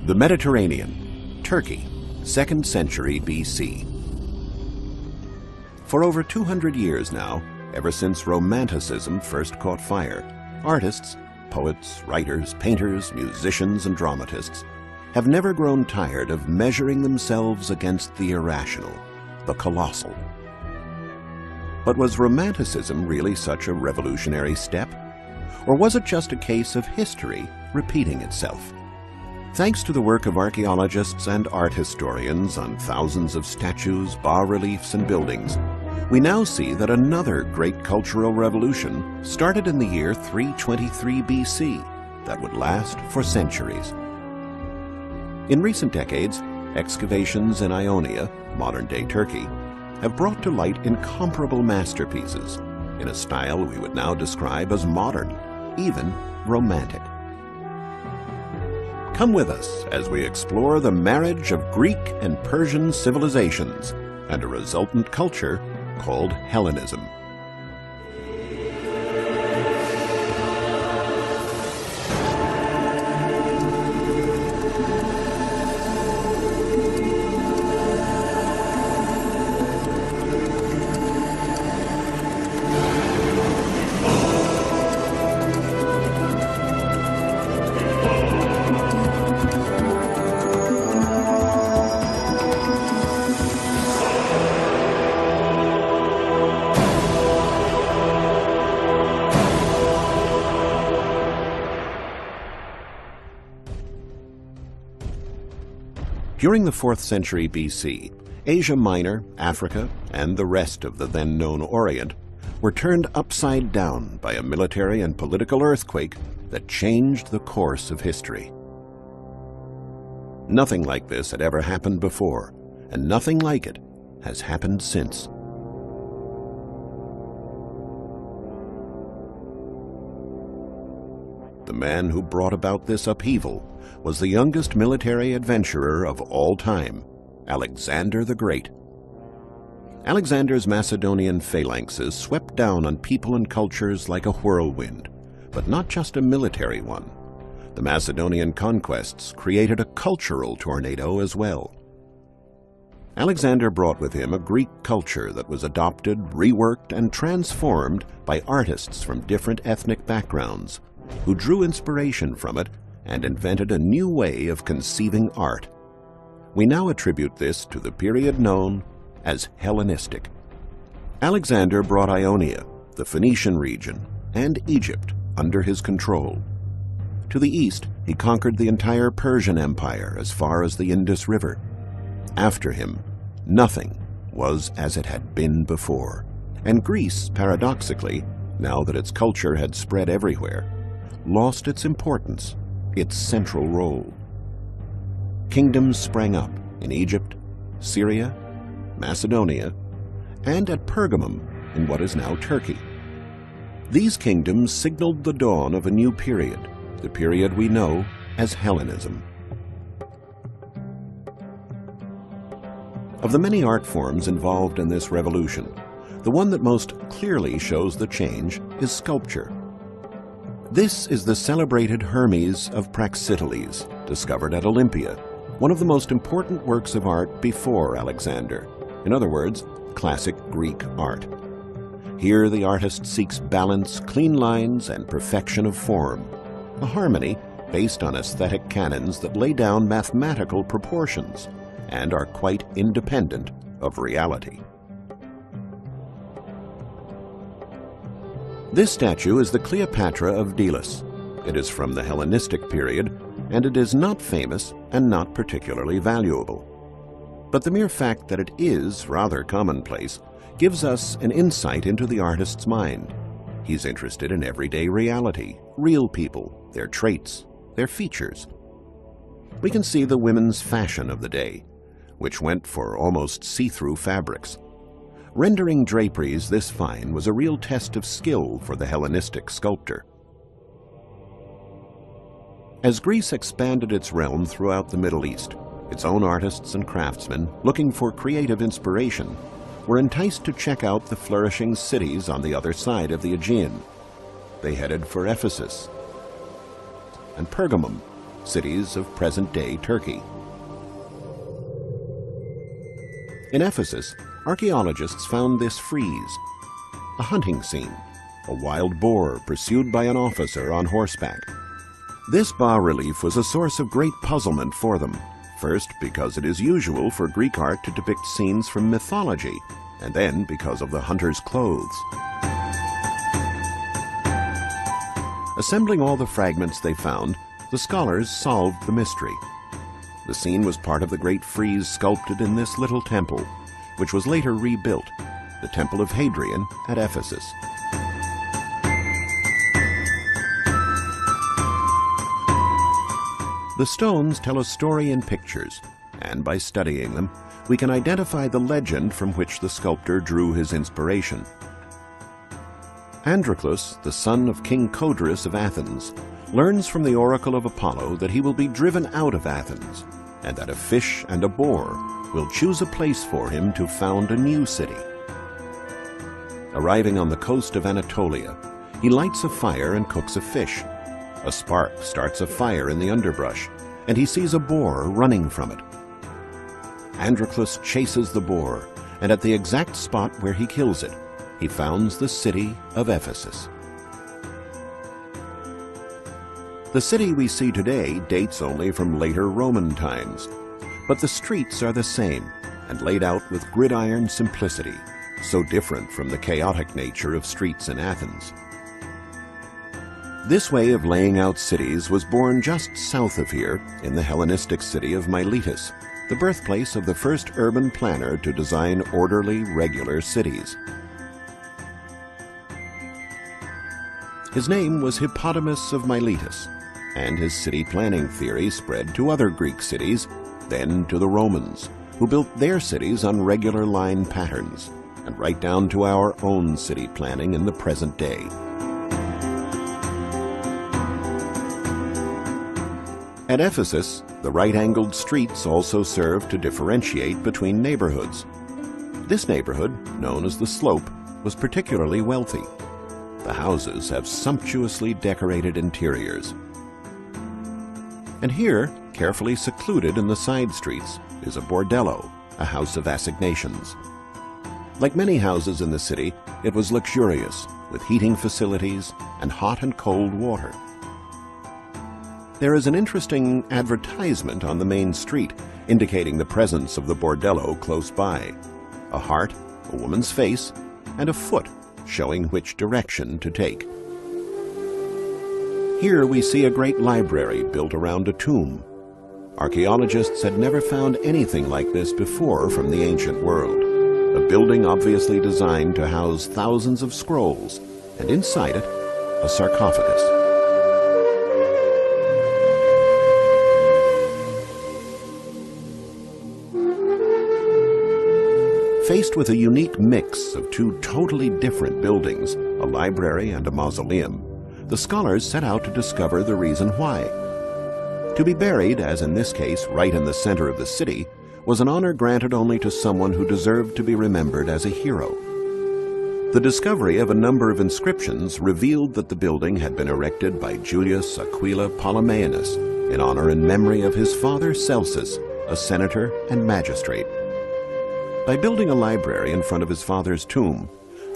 The Mediterranean, Turkey, 2nd century BC. For over 200 years now, ever since Romanticism first caught fire, artists, poets, writers, painters, musicians, and dramatists have never grown tired of measuring themselves against the irrational, the colossal. But was Romanticism really such a revolutionary step? Or was it just a case of history repeating itself? Thanks to the work of archaeologists and art historians on thousands of statues, bas-reliefs, and buildings, we now see that another great cultural revolution started in the year 323 BC that would last for centuries. In recent decades, excavations in Ionia, modern-day Turkey, have brought to light incomparable masterpieces in a style we would now describe as modern, even romantic. Come with us as we explore the marriage of Greek and Persian civilizations and a resultant culture called Hellenism. During the 4th century BC, Asia Minor, Africa, and the rest of the then-known Orient were turned upside down by a military and political earthquake that changed the course of history. Nothing like this had ever happened before, and nothing like it has happened since. The man who brought about this upheaval was the youngest military adventurer of all time, Alexander the Great. Alexander's Macedonian phalanxes swept down on people and cultures like a whirlwind, but not just a military one. The Macedonian conquests created a cultural tornado as well. Alexander brought with him a Greek culture that was adopted, reworked, and transformed by artists from different ethnic backgrounds, who drew inspiration from it and invented a new way of conceiving art. We now attribute this to the period known as Hellenistic. Alexander brought Ionia, the Phoenician region, and Egypt under his control. To the east, he conquered the entire Persian Empire as far as the Indus River. After him, nothing was as it had been before, and Greece, paradoxically, now that its culture had spread everywhere, lost its importance, its central role. Kingdoms sprang up in Egypt, Syria, Macedonia, and at Pergamum in what is now Turkey. These kingdoms signaled the dawn of a new period, the period we know as Hellenism. Of the many art forms involved in this revolution, the one that most clearly shows the change is sculpture. This is the celebrated Hermes of Praxiteles, discovered at Olympia, one of the most important works of art before Alexander. In other words, classic Greek art. Here the artist seeks balance, clean lines, and perfection of form, a harmony based on aesthetic canons that lay down mathematical proportions and are quite independent of reality. This statue is the Cleopatra of Delos. It is from the Hellenistic period, and it is not famous and not particularly valuable. But the mere fact that it is rather commonplace gives us an insight into the artist's mind. He's interested in everyday reality, real people, their traits, their features. We can see the women's fashion of the day, which went for almost see-through fabrics. Rendering draperies this fine was a real test of skill for the Hellenistic sculptor. As Greece expanded its realm throughout the Middle East, its own artists and craftsmen, looking for creative inspiration, were enticed to check out the flourishing cities on the other side of the Aegean. They headed for Ephesus and Pergamum, cities of present-day Turkey. In Ephesus, archaeologists found this frieze, a hunting scene, a wild boar pursued by an officer on horseback. This bas-relief was a source of great puzzlement for them, first because it is usual for Greek art to depict scenes from mythology, and then because of the hunter's clothes. Assembling all the fragments they found, the scholars solved the mystery. The scene was part of the great frieze sculpted in this little temple, which was later rebuilt, the Temple of Hadrian at Ephesus. The stones tell a story in pictures, and by studying them, we can identify the legend from which the sculptor drew his inspiration. Androclus, the son of King Codrus of Athens, learns from the oracle of Apollo that he will be driven out of Athens, and that a fish and a boar will choose a place for him to found a new city. Arriving on the coast of Anatolia, he lights a fire and cooks a fish. A spark starts a fire in the underbrush, and he sees a boar running from it. Androclus chases the boar, and at the exact spot where he kills it, he founds the city of Ephesus. The city we see today dates only from later Roman times, but the streets are the same and laid out with gridiron simplicity, so different from the chaotic nature of streets in Athens. This way of laying out cities was born just south of here in the Hellenistic city of Miletus, the birthplace of the first urban planner to design orderly, regular cities. His name was Hippodamus of Miletus, and his city planning theory spread to other Greek cities, then to the Romans, who built their cities on regular line patterns, and right down to our own city planning in the present day. At Ephesus, the right-angled streets also served to differentiate between neighborhoods. This neighborhood, known as the Slope, was particularly wealthy. The houses have sumptuously decorated interiors. And here, carefully secluded in the side streets, is a bordello, a house of assignations. Like many houses in the city, it was luxurious, with heating facilities and hot and cold water. There is an interesting advertisement on the main street indicating the presence of the bordello close by. A heart, a woman's face, and a foot showing which direction to take. Here we see a great library built around a tomb. Archaeologists had never found anything like this before from the ancient world. A building obviously designed to house thousands of scrolls, and inside it, a sarcophagus. Faced with a unique mix of two totally different buildings, a library and a mausoleum, the scholars set out to discover the reason why. To be buried, as in this case, right in the center of the city, was an honor granted only to someone who deserved to be remembered as a hero. The discovery of a number of inscriptions revealed that the building had been erected by Julius Aquila Ptolemæus in honor and memory of his father Celsus, a senator and magistrate. By building a library in front of his father's tomb,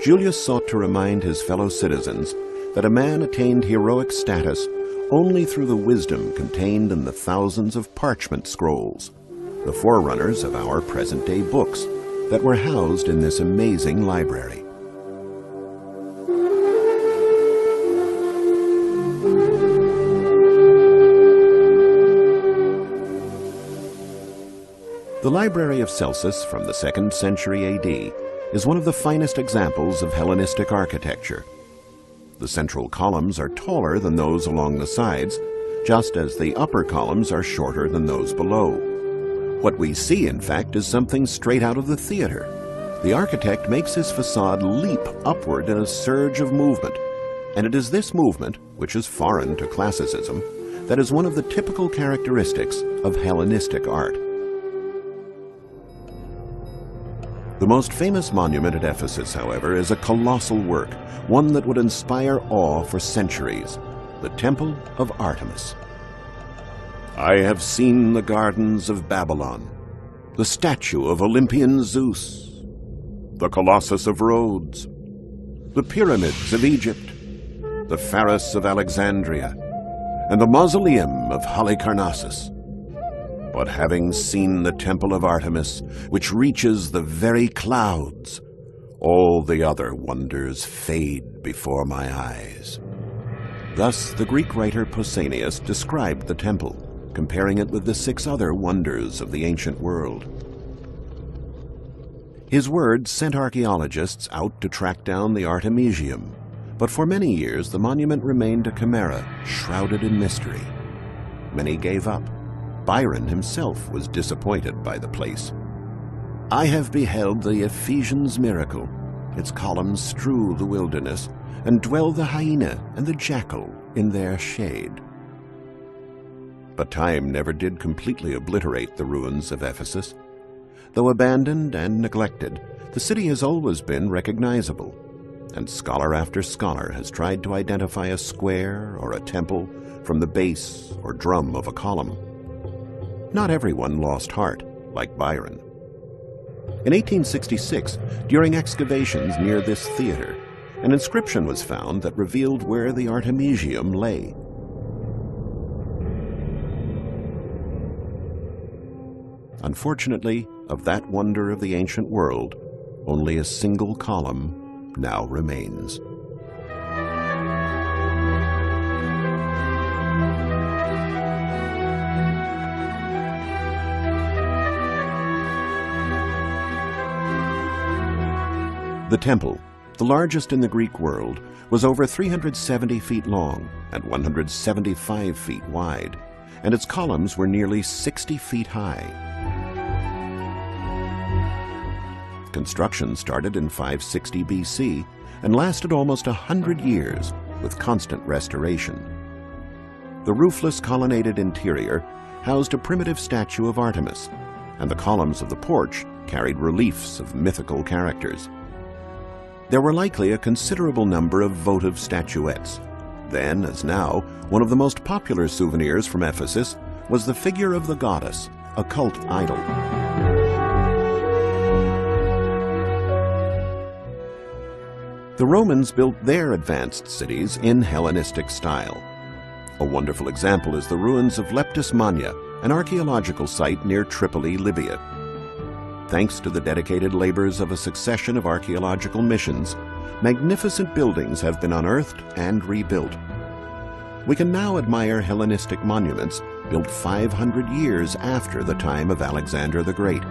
Julius sought to remind his fellow citizens that a man attained heroic status only through the wisdom contained in the thousands of parchment scrolls, the forerunners of our present-day books, that were housed in this amazing library. The Library of Celsus from the 2nd century AD is one of the finest examples of Hellenistic architecture. The central columns are taller than those along the sides, just as the upper columns are shorter than those below. What we see, in fact, is something straight out of the theater. The architect makes his facade leap upward in a surge of movement, and it is this movement, which is foreign to classicism, that is one of the typical characteristics of Hellenistic art. The most famous monument at Ephesus, however, is a colossal work, one that would inspire awe for centuries, the Temple of Artemis. I have seen the gardens of Babylon, the statue of Olympian Zeus, the Colossus of Rhodes, the pyramids of Egypt, the Pharos of Alexandria, and the mausoleum of Halicarnassus. But having seen the temple of Artemis, which reaches the very clouds, all the other wonders fade before my eyes. Thus the Greek writer Pausanias described the temple, comparing it with the 6 other wonders of the ancient world. His words sent archaeologists out to track down the Artemisium, but for many years the monument remained a chimera, shrouded in mystery. Many gave up. Byron himself was disappointed by the place. I have beheld the Ephesians' miracle. Its columns strew the wilderness, and dwell the hyena and the jackal in their shade. But time never did completely obliterate the ruins of Ephesus. Though abandoned and neglected, the city has always been recognizable, and scholar after scholar has tried to identify a square or a temple from the base or drum of a column. Not everyone lost heart, like Byron. In 1866, during excavations near this theater, an inscription was found that revealed where the Artemisium lay. Unfortunately, of that wonder of the ancient world, only a single column now remains. The temple, the largest in the Greek world, was over 370 feet long and 175 feet wide, and its columns were nearly 60 feet high. Construction started in 560 BC and lasted almost 100 years with constant restoration. The roofless colonnaded interior housed a primitive statue of Artemis, and the columns of the porch carried reliefs of mythical characters. There were likely a considerable number of votive statuettes. Then, as now, one of the most popular souvenirs from Ephesus was the figure of the goddess, a cult idol. The Romans built their advanced cities in Hellenistic style. A wonderful example is the ruins of Leptis Magna, an archaeological site near Tripoli, Libya. Thanks to the dedicated labors of a succession of archaeological missions, magnificent buildings have been unearthed and rebuilt. We can now admire Hellenistic monuments built 500 years after the time of Alexander the Great.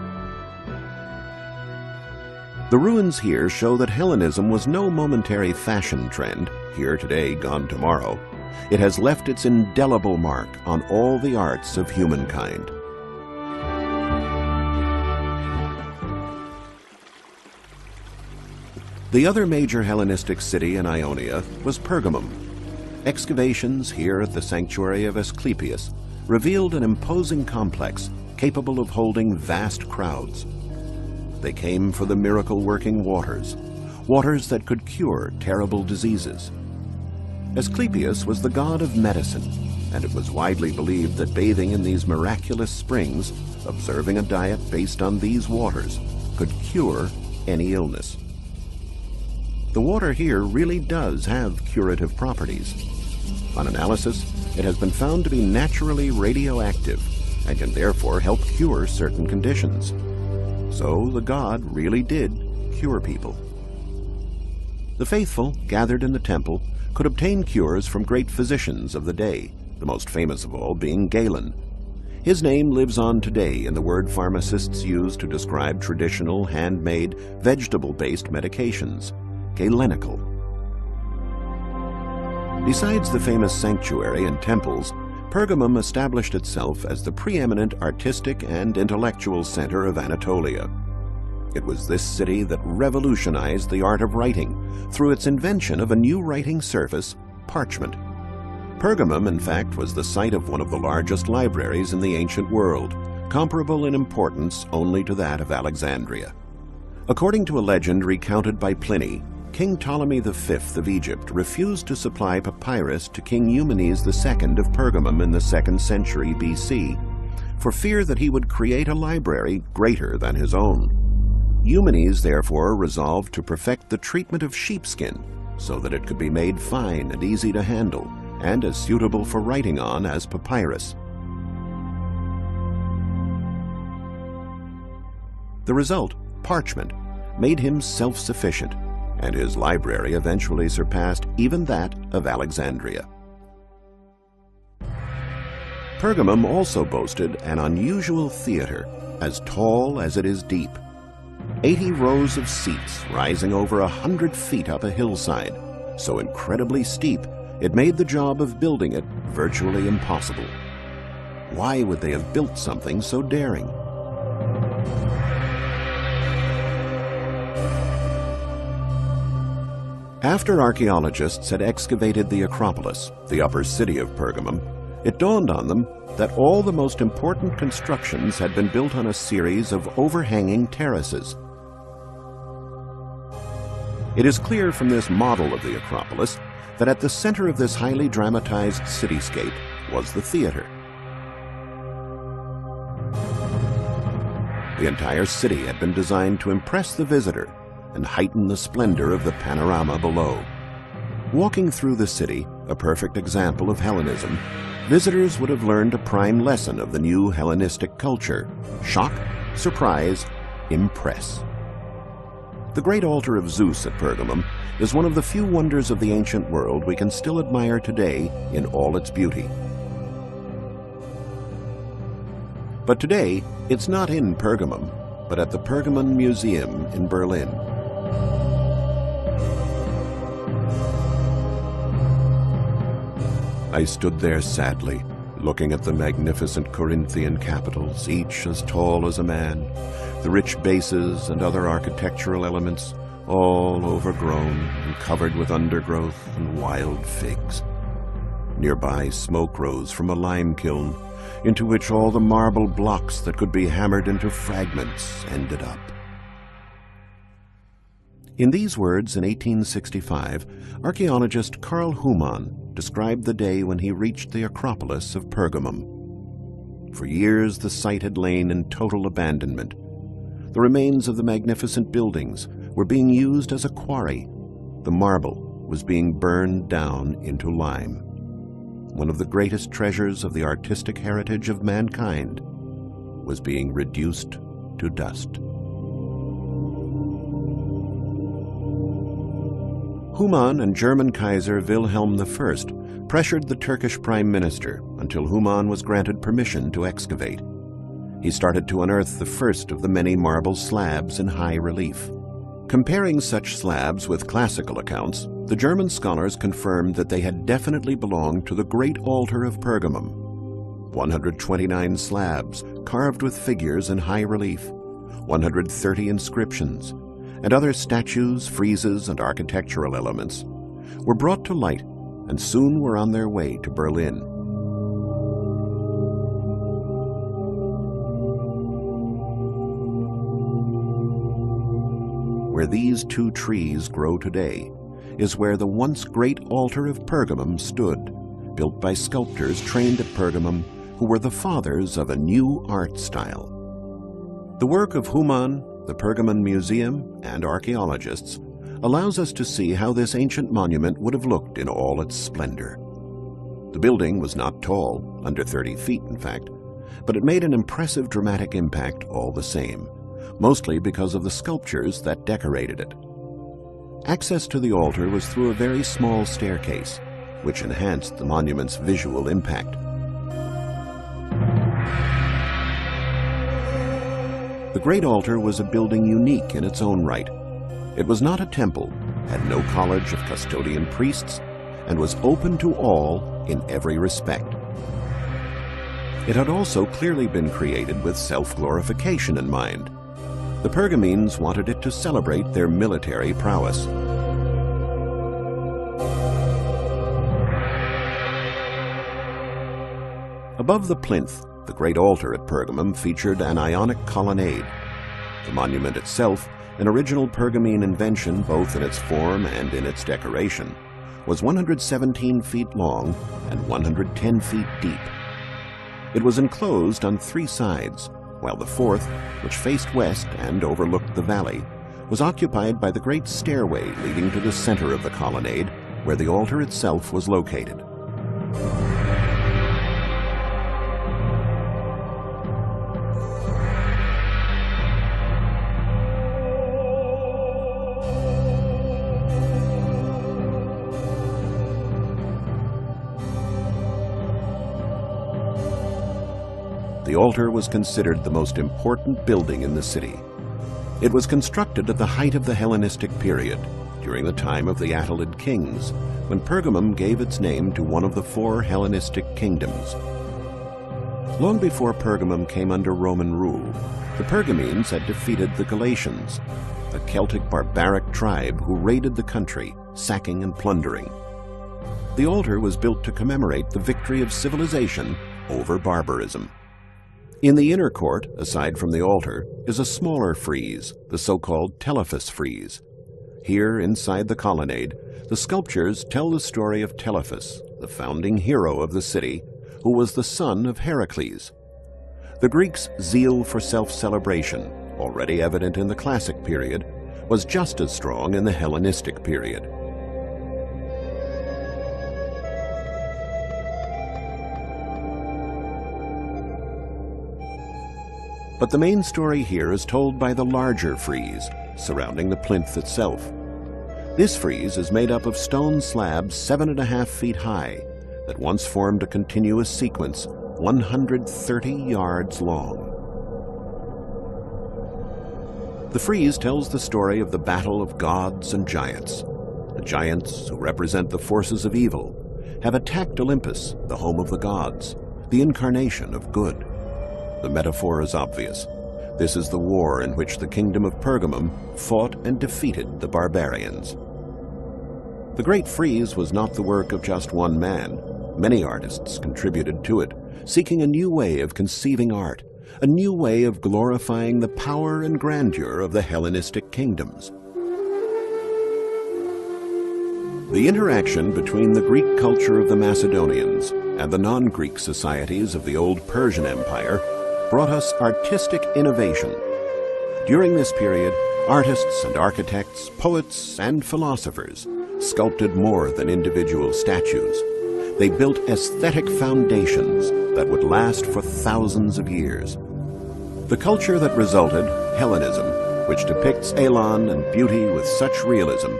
The ruins here show that Hellenism was no momentary fashion trend, here today, gone tomorrow. It has left its indelible mark on all the arts of humankind. The other major Hellenistic city in Ionia was Pergamum. Excavations here at the sanctuary of Asclepius revealed an imposing complex capable of holding vast crowds. They came for the miracle-working waters, waters that could cure terrible diseases. Asclepius was the god of medicine, and it was widely believed that bathing in these miraculous springs, observing a diet based on these waters, could cure any illness. The water here really does have curative properties. On analysis, it has been found to be naturally radioactive and can therefore help cure certain conditions. So the god really did cure people. The faithful, gathered in the temple, could obtain cures from great physicians of the day, the most famous of all being Galen. His name lives on today in the word pharmacists use to describe traditional, handmade, vegetable-based medications, galenical. Besides the famous sanctuary and temples, Pergamum established itself as the preeminent artistic and intellectual center of Anatolia. It was this city that revolutionized the art of writing through its invention of a new writing surface, parchment. Pergamum, in fact, was the site of one of the largest libraries in the ancient world, comparable in importance only to that of Alexandria. According to a legend recounted by Pliny, King Ptolemy V of Egypt refused to supply papyrus to King Eumenes II of Pergamum in the 2nd century BC, for fear that he would create a library greater than his own. Eumenes therefore resolved to perfect the treatment of sheepskin so that it could be made fine and easy to handle, and as suitable for writing on as papyrus. The result, parchment, made him self-sufficient, and his library eventually surpassed even that of Alexandria. Pergamum also boasted an unusual theater, as tall as it is deep. 80 rows of seats rising over 100 feet up a hillside, so incredibly steep it made the job of building it virtually impossible. Why would they have built something so daring? After archaeologists had excavated the Acropolis, the upper city of Pergamum, it dawned on them that all the most important constructions had been built on a series of overhanging terraces. It is clear from this model of the Acropolis that at the center of this highly dramatized cityscape was the theater. The entire city had been designed to impress the visitor and heighten the splendor of the panorama below. Walking through the city, a perfect example of Hellenism, visitors would have learned a prime lesson of the new Hellenistic culture: shock, surprise, impress. The great altar of Zeus at Pergamum is one of the few wonders of the ancient world we can still admire today in all its beauty. But today, it's not in Pergamum, but at the Pergamon Museum in Berlin. I stood there sadly, looking at the magnificent Corinthian capitals, each as tall as a man, the rich bases and other architectural elements, all overgrown and covered with undergrowth and wild figs. Nearby, smoke rose from a lime kiln, into which all the marble blocks that could be hammered into fragments ended up. In these words, in 1865, archaeologist Carl Humann described the day when he reached the Acropolis of Pergamum. For years the site had lain in total abandonment. The remains of the magnificent buildings were being used as a quarry. The marble was being burned down into lime. One of the greatest treasures of the artistic heritage of mankind was being reduced to dust. Humann and German Kaiser Wilhelm I pressured the Turkish prime minister until Humann was granted permission to excavate. He started to unearth the first of the many marble slabs in high relief. Comparing such slabs with classical accounts, the German scholars confirmed that they had definitely belonged to the Great Altar of Pergamum. 129 slabs carved with figures in high relief, 130 inscriptions, and other statues, friezes, and architectural elements were brought to light and soon were on their way to Berlin. Where these two trees grow today is where the once great altar of Pergamum stood, built by sculptors trained at Pergamum who were the fathers of a new art style. The work of Humann, the Pergamon Museum, and archaeologists allows us to see how this ancient monument would have looked in all its splendor. The building was not tall, under 30 feet in fact, but it made an impressive dramatic impact all the same, mostly because of the sculptures that decorated it. Access to the altar was through a very small staircase, which enhanced the monument's visual impact. The Great Altar was a building unique in its own right. It was not a temple, had no college of custodian priests, and was open to all in every respect. It had also clearly been created with self-glorification in mind. The Pergamines wanted it to celebrate their military prowess. Above the plinth, the Great Altar at Pergamum featured an Ionic colonnade. The monument itself an original Pergamene invention both in its form and in its decoration, was 117 feet long and 110 feet deep. It was enclosed on 3 sides, while the fourth, which faced west and overlooked the valley, was occupied by the great stairway leading to the center of the colonnade, where the altar itself was located. The altar was considered the most important building in the city. It was constructed at the height of the Hellenistic period, during the time of the Attalid kings, when Pergamum gave its name to one of the 4 Hellenistic kingdoms. Long before Pergamum came under Roman rule, the Pergamenes had defeated the Galatians, a Celtic barbaric tribe who raided the country, sacking and plundering. The altar was built to commemorate the victory of civilization over barbarism. In the inner court, aside from the altar, is a smaller frieze, the so-called Telephus frieze. Here, inside the colonnade, the sculptures tell the story of Telephus, the founding hero of the city, who was the son of Heracles. The Greeks' zeal for self-celebration, already evident in the classic period, was just as strong in the Hellenistic period. But the main story here is told by the larger frieze, surrounding the plinth itself. This frieze is made up of stone slabs 7.5 feet high that once formed a continuous sequence 130 yards long. The frieze tells the story of the battle of gods and giants. The giants, who represent the forces of evil, have attacked Olympus, the home of the gods, the incarnation of good. The metaphor is obvious. This is the war in which the kingdom of Pergamum fought and defeated the barbarians. The great frieze was not the work of just one man. Many artists contributed to it, seeking a new way of conceiving art, a new way of glorifying the power and grandeur of the Hellenistic kingdoms. The interaction between the Greek culture of the Macedonians and the non-Greek societies of the old Persian Empire brought us artistic innovation. During this period, artists and architects, poets and philosophers sculpted more than individual statues. They built aesthetic foundations that would last for thousands of years. The culture that resulted, Hellenism, which depicts elan and beauty with such realism,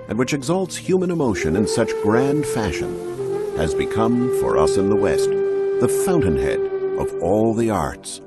and which exalts human emotion in such grand fashion, has become, for us in the West, the fountainhead of all the arts.